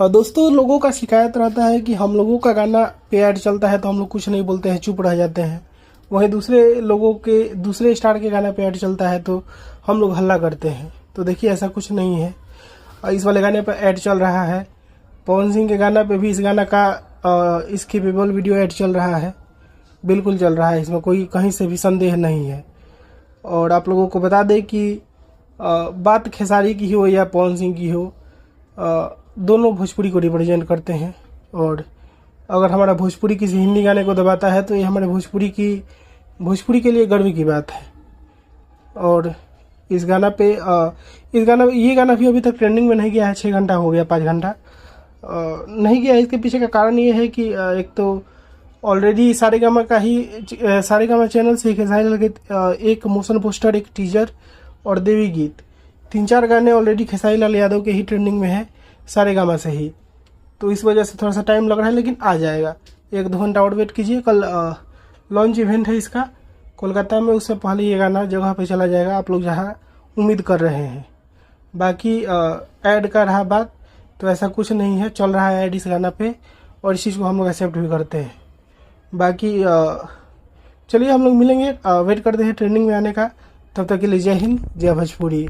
और दोस्तों, लोगों का शिकायत रहता है कि हम लोगों का गाना पे ऐड चलता है तो हम लोग कुछ नहीं बोलते हैं, चुप रह जाते हैं। वहीं दूसरे लोगों के, दूसरे स्टार के गाना पे ऐड चलता है तो हम लोग हल्ला करते हैं। तो देखिए, ऐसा कुछ नहीं है। इस वाले गाने पर ऐड चल रहा है। पवन सिंह के गाना पे भी इस गाना का इसकी केपेबल वीडियो ऐड चल रहा है, बिल्कुल चल रहा है। इसमें कोई कहीं से भी संदेह नहीं है। और आप लोगों को बता दें कि बात खेसारी की हो या पवन सिंह की हो, दोनों भोजपुरी को रिप्रेजेंट करते हैं। और अगर हमारा भोजपुरी किसी हिंदी गाने को दबाता है तो ये हमारे भोजपुरी के लिए गर्व की बात है। और इस गाना पे ये गाना भी अभी तक ट्रेंडिंग में नहीं गया है। 6 घंटा हो गया, 5 घंटा नहीं गया। इसके पीछे का कारण ये है कि एक तो ऑलरेडी सारेगामा चैनल से खेसारी लाल के एक मोशन पोस्टर, एक टीजर और देवी गीत, 3-4 गाने ऑलरेडी खेसारी लाल यादव के ही ट्रेंडिंग में है, सारेगामा से ही। तो इस वजह से थोड़ा सा टाइम लग रहा है, लेकिन आ जाएगा। 1-2 घंटा और वेट कीजिए। कल लॉन्च इवेंट है इसका कोलकाता में, उससे पहले ये गाना जगह पे चला जाएगा, आप लोग जहाँ उम्मीद कर रहे हैं। बाकी ऐड का रहा बात, तो ऐसा कुछ नहीं है, चल रहा है ऐड इस गाना पे, और इस चीज़ को हम लोग एक्सेप्ट भी करते हैं। बाकी चलिए हम लोग मिलेंगे, वेट करते हैं ट्रेंडिंग में आने का। तब तक के लिए जय हिंद, जय भोजपुरी।